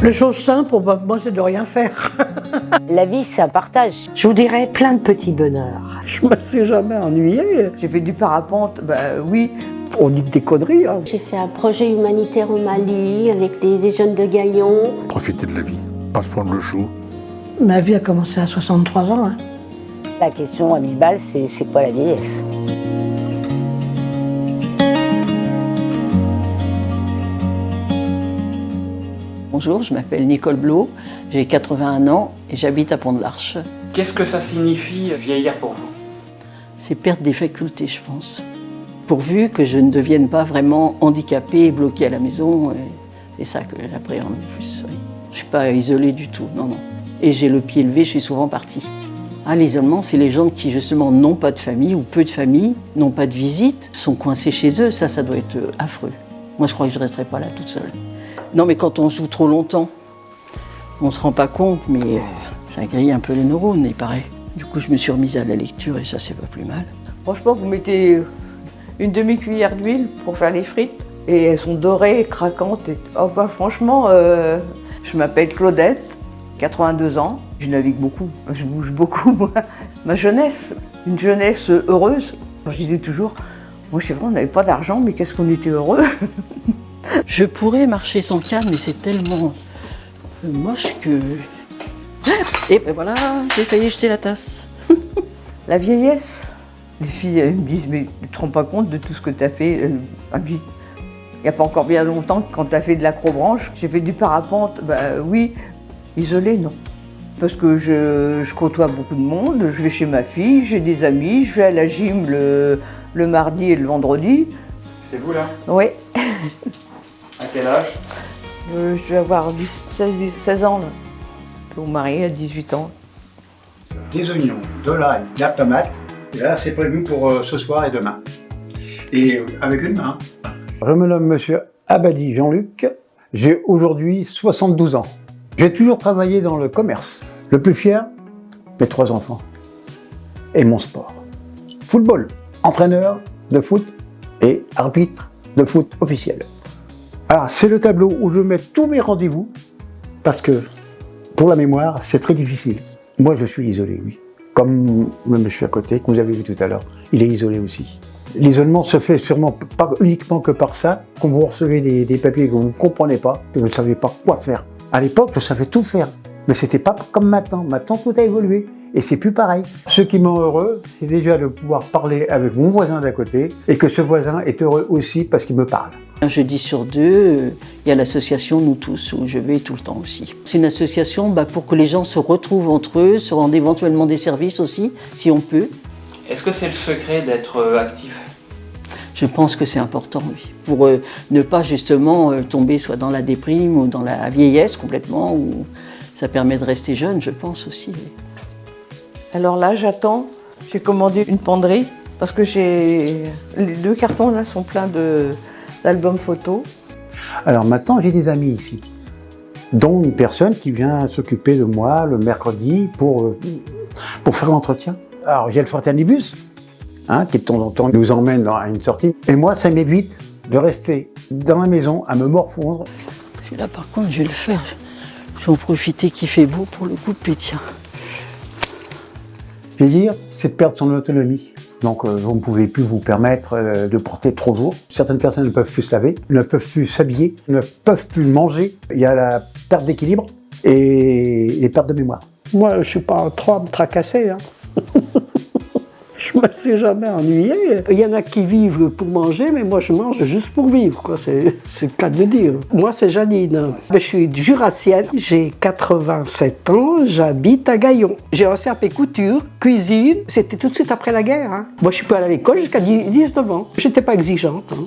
La chose simple, moi, c'est de rien faire. La vie, c'est un partage. Je vous dirais plein de petits bonheurs. Je me suis jamais ennuyée. J'ai fait du parapente, oui, on dit des conneries. Hein. J'ai fait un projet humanitaire au Mali avec des jeunes de Gaillon. Profiter de la vie, pas se prendre le chou. Ma vie a commencé à 63 ans. Hein. La question à 1000 balles, c'est quoi la vieillesse? Bonjour, je m'appelle Nicole Blot, j'ai 81 ans et j'habite à Pont-de-l'Arche. Qu'est-ce que ça signifie vieillir pour vous? C'est perdre des facultés, je pense. Pourvu que je ne devienne pas vraiment handicapée et bloquée à la maison, c'est ça que j'appréhende le plus. Oui. Je ne suis pas isolée du tout, non. Et j'ai le pied levé, je suis souvent partie. L'isolement, c'est les gens qui justement n'ont pas de famille ou peu de famille, n'ont pas de visite, sont coincés chez eux, ça doit être affreux. Moi, je crois que je ne resterai pas là toute seule. Non, mais quand on joue trop longtemps, on ne se rend pas compte, mais ça grille un peu les neurones, il paraît. Du coup, je me suis remise à la lecture et ça, c'est pas plus mal. Franchement, vous mettez une demi-cuillère d'huile pour faire les frites et elles sont dorées, craquantes. Franchement, je m'appelle Claudette, 82 ans. Je navigue beaucoup, je bouge beaucoup, moi. Ma jeunesse, une jeunesse heureuse. Je disais toujours, moi, c'est vrai, on n'avait pas d'argent, mais qu'est-ce qu'on était heureux. Je pourrais marcher sans canne, mais c'est tellement moche que... Et ben voilà, j'ai failli jeter la tasse. La vieillesse, les filles elles me disent, mais tu te rends pas compte de tout ce que tu as fait à vie. Il n'y a pas encore bien longtemps, quand tu as fait de l'acrobranche, j'ai fait du parapente, oui, isolée, non. Parce que je côtoie beaucoup de monde, je vais chez ma fille, j'ai des amis, je vais à la gym le mardi et le vendredi. C'est vous là? Oui. À quel âge? Je vais avoir 16 ans là. Mon mari a 18 ans. Des oignons, de l'ail, de la tomate. Et là, c'est prévu pour ce soir et demain. Et avec une main. Je me nomme Monsieur Abadi Jean-Luc. J'ai aujourd'hui 72 ans. J'ai toujours travaillé dans le commerce. Le plus fier, mes 3 enfants. Et mon sport. Football, entraîneur de foot et arbitre de foot officiel. Alors, c'est le tableau où je mets tous mes rendez-vous parce que pour la mémoire, c'est très difficile. Moi, je suis isolé, oui. Comme le monsieur à côté, que vous avez vu tout à l'heure, il est isolé aussi. L'isolement se fait sûrement pas uniquement que par ça, quand vous recevez des papiers que vous ne comprenez pas, que vous ne savez pas quoi faire. À l'époque, je savais tout faire, mais c'était pas comme maintenant. Maintenant, tout a évolué et c'est plus pareil. Ce qui m'en heureux, c'est déjà de pouvoir parler avec mon voisin d'à côté et que ce voisin est heureux aussi parce qu'il me parle. Un jeudi sur deux, il y a l'association Nous Tous, où je vais tout le temps aussi. C'est une association pour que les gens se retrouvent entre eux, se rendent éventuellement des services aussi, si on peut. Est-ce que c'est le secret d'être actif? Je pense que c'est important, oui. Pour ne pas justement tomber soit dans la déprime ou dans la vieillesse complètement, ou ça permet de rester jeune, je pense aussi. Oui. Alors là, j'attends. J'ai commandé une penderie parce que les 2 cartons là sont pleins d'albums photos. Alors maintenant, j'ai des amis ici, dont une personne qui vient s'occuper de moi le mercredi pour faire l'entretien. Alors j'ai le Fraternibus, qui de temps en temps nous emmène à une sortie. Et moi, ça m'évite de rester dans la maison à me morfondre. Celui-là, par contre, je vais le faire. Je vais en profiter qu'il fait beau pour le couper, tiens. Vieillir, c'est de perdre son autonomie. Donc vous ne pouvez plus vous permettre de porter trop lourd. Certaines personnes ne peuvent plus se laver, ne peuvent plus s'habiller, ne peuvent plus manger. Il y a la perte d'équilibre et les pertes de mémoire. Moi, je ne suis pas trop à me tracasser. Hein. Je ne me suis jamais ennuyée. Il y en a qui vivent pour manger, mais moi je mange juste pour vivre, quoi. C'est le cas de le dire. Moi c'est Janine. Je suis jurassienne, j'ai 87 ans, j'habite à Gaillon. J'ai un CAP couture, cuisine, c'était tout de suite après la guerre. Hein. Moi je suis pas allée à l'école jusqu'à 19 ans. J'étais pas exigeante. Hein.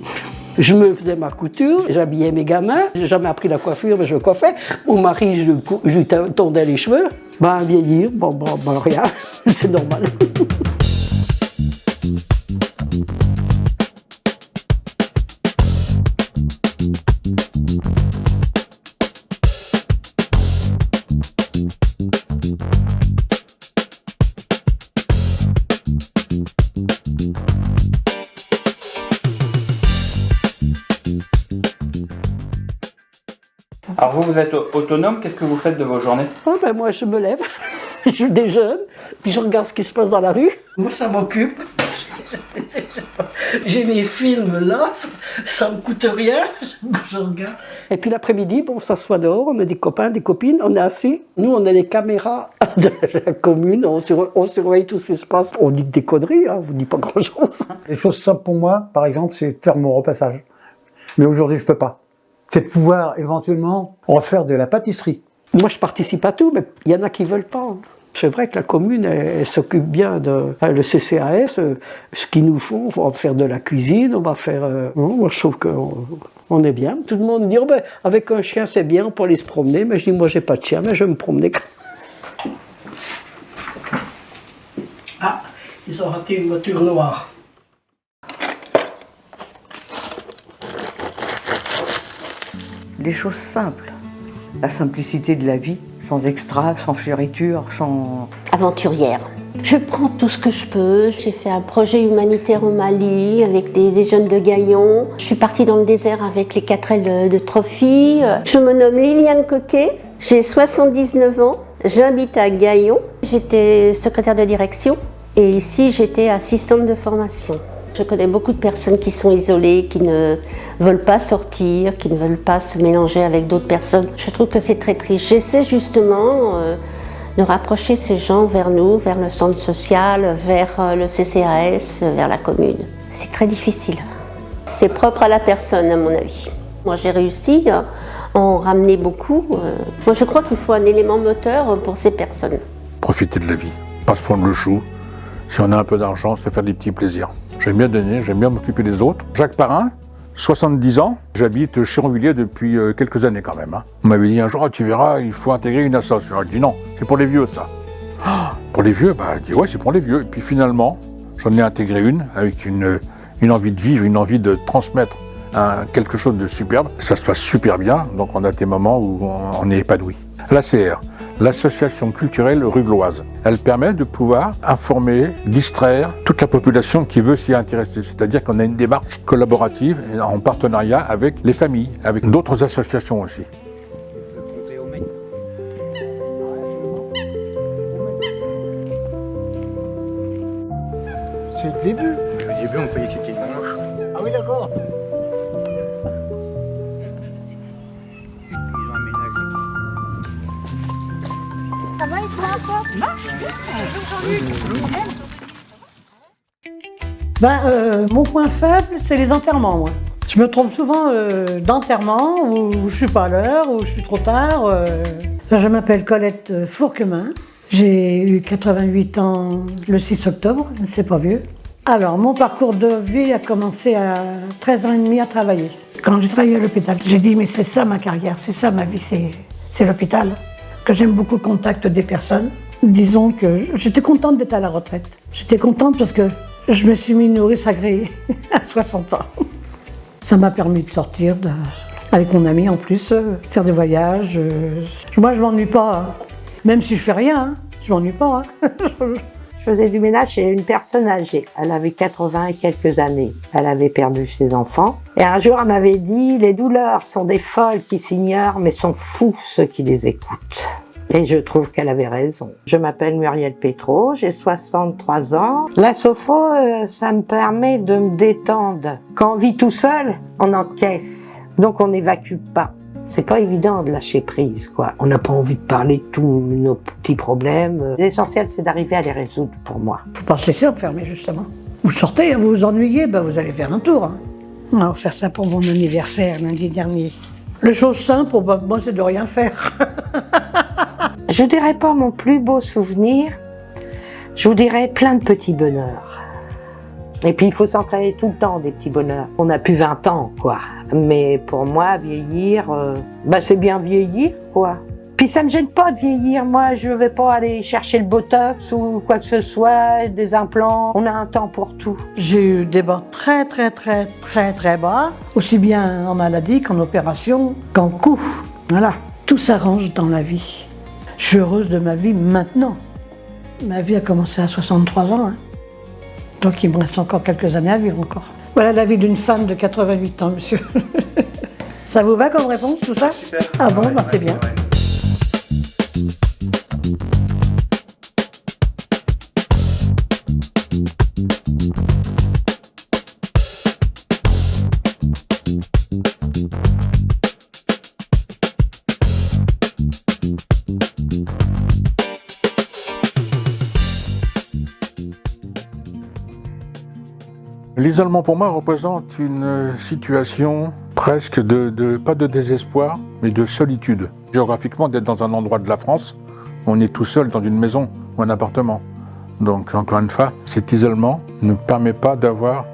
Je me faisais ma couture, j'habillais mes gamins, j'ai jamais appris la coiffure, mais je coiffais. Mon mari, je lui tondais les cheveux. Vieillir, rien, c'est normal. Alors vous êtes autonome, qu'est-ce que vous faites de vos journées? Ah ben moi je me lève, je déjeune, puis je regarde ce qui se passe dans la rue. Moi ça m'occupe. J'ai mes films là, ça me coûte rien, je regarde. Et puis l'après-midi, bon, on s'assoit dehors, on a des copains, des copines, on est assis. Nous on a les caméras de la commune, on surveille tout ce qui se passe. On dit des conneries, hein, on vous dit pas grand-chose. Les choses simples pour moi, par exemple, c'est de faire mon repassage. Mais aujourd'hui je peux pas. C'est de pouvoir éventuellement refaire de la pâtisserie. Moi je participe à tout, mais il y en a qui veulent pas. C'est vrai que la commune, elle s'occupe bien le CCAS, ce qu'ils nous font, on va faire de la cuisine, on va faire... moi je trouve qu'on est bien. Tout le monde dit, oh ben, avec un chien c'est bien, on peut aller se promener, mais je dis, moi j'ai pas de chien, mais je vais me promener. Ah, ils ont raté une voiture noire. Les choses simples, la simplicité de la vie, sans extra, sans fioritures, sans... Aventurière. Je prends tout ce que je peux. J'ai fait un projet humanitaire au Mali avec des jeunes de Gaillon. Je suis partie dans le désert avec les 4L de Trophy. Je me nomme Liliane Coquet, j'ai 79 ans, j'habite à Gaillon. J'étais secrétaire de direction et ici j'étais assistante de formation. Je connais beaucoup de personnes qui sont isolées, qui ne veulent pas sortir, qui ne veulent pas se mélanger avec d'autres personnes. Je trouve que c'est très triste. J'essaie justement de rapprocher ces gens vers nous, vers le centre social, vers le CCAS, vers la commune. C'est très difficile. C'est propre à la personne, à mon avis. Moi, j'ai réussi à en ramener beaucoup. Moi, je crois qu'il faut un élément moteur pour ces personnes. Profiter de la vie, pas se prendre le chou. Si on a un peu d'argent, c'est faire des petits plaisirs. J'aime bien donner, j'aime bien m'occuper des autres. Jacques Parrain, 70 ans, j'habite Chironvilliers depuis quelques années quand même. Hein. On m'avait dit un jour, tu verras, il faut intégrer une association. J'ai dit non, c'est pour les vieux ça. Ah, pour les vieux, bah, je dis ouais, c'est pour les vieux. Et puis finalement, j'en ai intégré une avec une envie de vivre, une envie de transmettre quelque chose de superbe. Ça se passe super bien, donc on a des moments où on est épanoui. L'ACR, l'association culturelle rugloise. Elle permet de pouvoir informer, distraire toute la population qui veut s'y intéresser. C'est-à-dire qu'on a une démarche collaborative en partenariat avec les familles, avec d'autres associations aussi. C'est le début. Mais au début, on croyait que c'était une manche. Ah oui, d'accord. Ils ont aménagé. Ça va, il faut encore? Mon point faible, c'est les enterrements, moi. Je me trompe souvent d'enterrement, où je suis pas à l'heure, où je suis trop tard. Je m'appelle Colette Fourquemin. J'ai eu 88 ans le 6 octobre, c'est pas vieux. Alors, mon parcours de vie a commencé à 13 ans et demi à travailler. Quand j'ai travaillé à l'hôpital, j'ai dit, mais c'est ça ma carrière, c'est ça ma vie, c'est l'hôpital. Que j'aime beaucoup le contact des personnes. Disons que j'étais contente d'être à la retraite. J'étais contente parce que je me suis mis une nourrice agréée à 60 ans. Ça m'a permis de sortir avec mon ami en plus, faire des voyages. Moi, je m'ennuie pas. Hein. Même si je fais rien, hein, je m'ennuie pas. Hein. Je faisais du ménage chez une personne âgée. Elle avait 80 et quelques années. Elle avait perdu ses enfants. Et un jour, elle m'avait dit « Les douleurs sont des folles qui s'ignorent, mais sont fous ceux qui les écoutent. » Et je trouve qu'elle avait raison. Je m'appelle Muriel Pétro, j'ai 63 ans. La sophro, ça me permet de me détendre. Quand on vit tout seul, on encaisse. Donc on n'évacue pas. C'est pas évident de lâcher prise, quoi. On n'a pas envie de parler de tous nos petits problèmes. L'essentiel, c'est d'arriver à les résoudre pour moi. Faut pas se laisser enfermer, justement. Vous sortez, vous vous ennuyez, vous allez faire un tour. Hein. On va faire ça pour mon anniversaire, lundi dernier. Les choses simples, moi, c'est de rien faire. Je dirais pas mon plus beau souvenir, je vous dirais plein de petits bonheurs. Et puis il faut s'en créer tout le temps des petits bonheurs. On n'a plus 20 ans, quoi. Mais pour moi, vieillir, c'est bien vieillir, quoi. Puis ça me gêne pas de vieillir. Moi, je vais pas aller chercher le botox ou quoi que ce soit, des implants. On a un temps pour tout. J'ai eu des bords très bas, aussi bien en maladie qu'en opération, qu'en coup. Voilà, tout s'arrange dans la vie. Je suis heureuse de ma vie maintenant. Ma vie a commencé à 63 ans. Hein. Donc il me reste encore quelques années à vivre encore. Voilà la vie d'une femme de 88 ans, monsieur. Ça vous va comme réponse, tout ça? Super. Ah bon, Ouais, bah c'est ouais, bien. ouais. L'isolement pour moi représente une situation presque pas de désespoir, mais de solitude. Géographiquement, d'être dans un endroit de la France, on est tout seul dans une maison ou un appartement. Donc, encore une fois, cet isolement ne permet pas d'avoir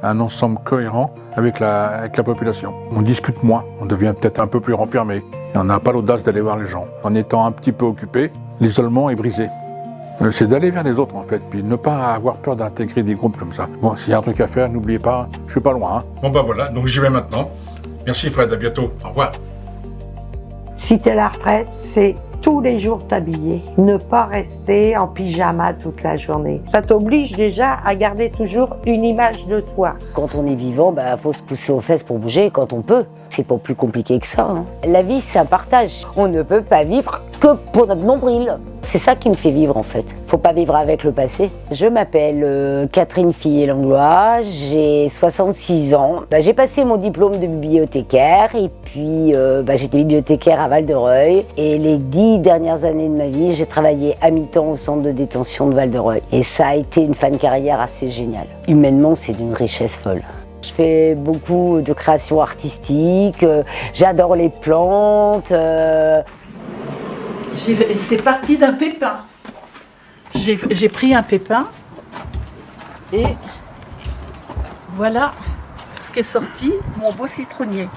un ensemble cohérent avec la population. On discute moins, on devient peut-être un peu plus renfermé. Et on n'a pas l'audace d'aller voir les gens. En étant un petit peu occupé, l'isolement est brisé. C'est d'aller vers les autres en fait, puis ne pas avoir peur d'intégrer des groupes comme ça. Bon, s'il y a un truc à faire, n'oubliez pas, je suis pas loin. Hein. Bon bah voilà, donc j'y vais maintenant. Merci Fred, à bientôt, au revoir. Si t'es à la retraite, c'est tous les jours t'habiller. Ne pas rester en pyjama toute la journée. Ça t'oblige déjà à garder toujours une image de toi. Quand on est vivant, faut se pousser aux fesses pour bouger quand on peut. C'est pas plus compliqué que ça. Hein. La vie, c'est un partage. On ne peut pas vivre que pour notre nombril. C'est ça qui me fait vivre en fait. Faut pas vivre avec le passé. Je m'appelle Catherine Fillet-Langlois, j'ai 66 ans. J'ai passé mon diplôme de bibliothécaire et puis j'étais bibliothécaire à Val-de-Reuil. Et les 10 dernières années de ma vie, j'ai travaillé à mi-temps au centre de détention de Val-de-Reuil. Et ça a été une fin de carrière assez géniale. Humainement, c'est d'une richesse folle. Je fais beaucoup de créations artistiques, j'adore les plantes. C'est parti d'un pépin. J'ai pris un pépin et voilà ce qui est sorti, mon beau citronnier.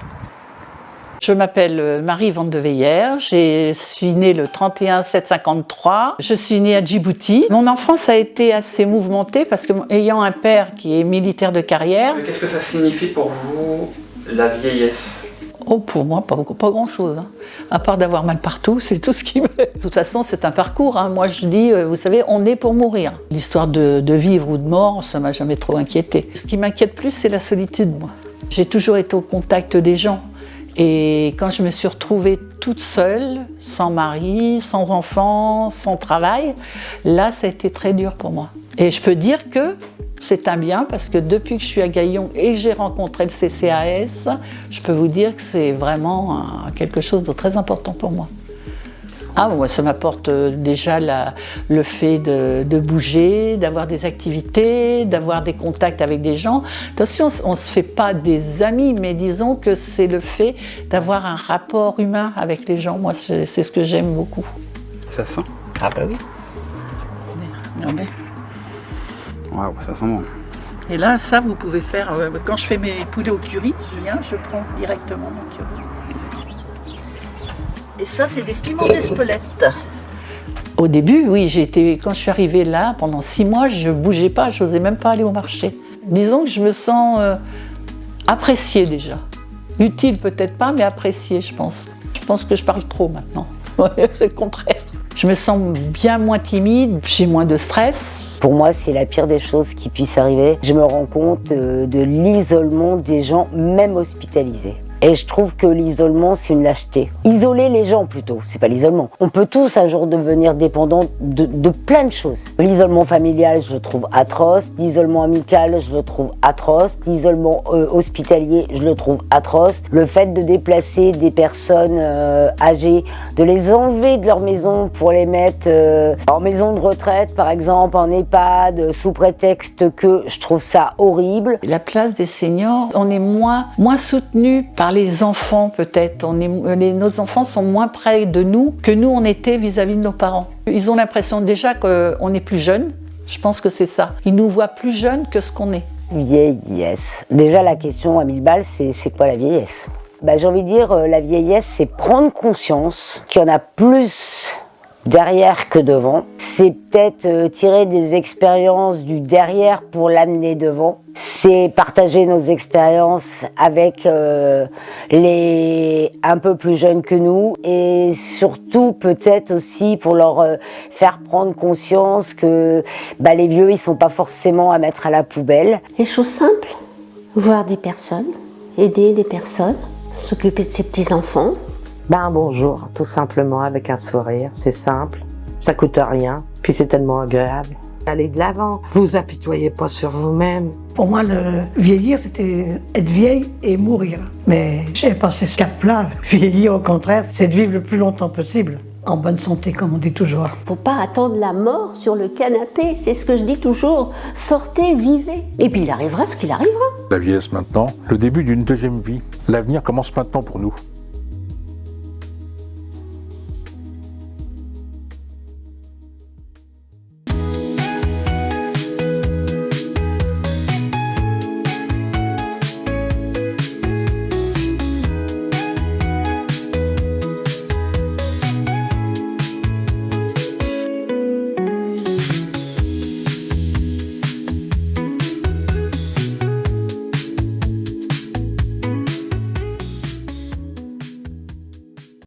Je m'appelle Marie Van de Veyer, je suis née le 31/7/53, je suis née à Djibouti. Mon enfance a été assez mouvementée parce que ayant un père qui est militaire de carrière... Qu'est-ce que ça signifie pour vous, la vieillesse ? Oh, pour moi, pas grand-chose. Hein. À part d'avoir mal partout, c'est tout ce qui me... De toute façon, c'est un parcours. Hein. Moi, je dis, vous savez, on est pour mourir. L'histoire de vivre ou de mort, ça m'a jamais trop inquiétée. Ce qui m'inquiète plus, c'est la solitude, moi. J'ai toujours été au contact des gens. Et quand je me suis retrouvée toute seule, sans mari, sans enfant, sans travail, là, ça a été très dur pour moi. Et je peux dire que c'est un bien parce que depuis que je suis à Gaillon et que j'ai rencontré le CCAS, je peux vous dire que c'est vraiment quelque chose de très important pour moi. Ah, bon, ça m'apporte déjà le fait de bouger, d'avoir des activités, d'avoir des contacts avec des gens. Attention, on ne se fait pas des amis, mais disons que c'est le fait d'avoir un rapport humain avec les gens. Moi, c'est ce que j'aime beaucoup. Ça sent? Ah bah oui. Regardez. Waouh, ça sent bon. Et là, ça, vous pouvez faire, quand je fais mes poulets au curry, je prends directement mon curry. Et ça, c'est des piments d'Espelette. Au début, oui, quand je suis arrivée là, pendant 6 mois, je ne bougeais pas, je n'osais même pas aller au marché. Disons que je me sens appréciée déjà. Utile peut-être pas, mais appréciée, je pense. Je pense que je parle trop maintenant. C'est le contraire. Je me sens bien moins timide, j'ai moins de stress. Pour moi, c'est la pire des choses qui puisse arriver. Je me rends compte de l'isolement des gens, même hospitalisés. Et je trouve que l'isolement, c'est une lâcheté. Isoler les gens plutôt, c'est pas l'isolement. On peut tous un jour devenir dépendants de plein de choses. L'isolement familial, je le trouve atroce. L'isolement amical, je le trouve atroce. L'isolement hospitalier, je le trouve atroce. Le fait de déplacer des personnes âgées, de les enlever de leur maison pour les mettre en maison de retraite, par exemple, en EHPAD, sous prétexte que je trouve ça horrible. La place des seniors, on est moins soutenus par les enfants peut-être. Nos enfants sont moins près de nous que nous on était vis-à-vis de nos parents. Ils ont l'impression déjà qu'on est plus jeunes. Je pense que c'est ça. Ils nous voient plus jeunes que ce qu'on est. Vieillesse. Déjà la question à 1000 balles, c'est quoi la vieillesse ? J'ai envie de dire, la vieillesse, c'est prendre conscience qu'il y en a plus derrière que devant. C'est peut-être tirer des expériences du derrière pour l'amener devant. C'est partager nos expériences avec les un peu plus jeunes que nous et surtout peut-être aussi pour leur faire prendre conscience que les vieux, ils sont pas forcément à mettre à la poubelle. Les choses simples, voir des personnes, aider des personnes, S'occuper de ses petits-enfants. Ben bonjour, tout simplement, avec un sourire, c'est simple, ça coûte rien, puis c'est tellement agréable. Allez de l'avant, vous apitoyez pas sur vous-même. Pour moi, le vieillir, c'était être vieille et mourir. Mais j'ai passé ce cap-là. Vieillir, au contraire, c'est de vivre le plus longtemps possible. En bonne santé, comme on dit toujours. Faut pas attendre la mort sur le canapé, c'est ce que je dis toujours. Sortez, vivez. Et puis il arrivera ce qu'il arrivera. La vieillesse maintenant, le début d'une deuxième vie. L'avenir commence maintenant pour nous.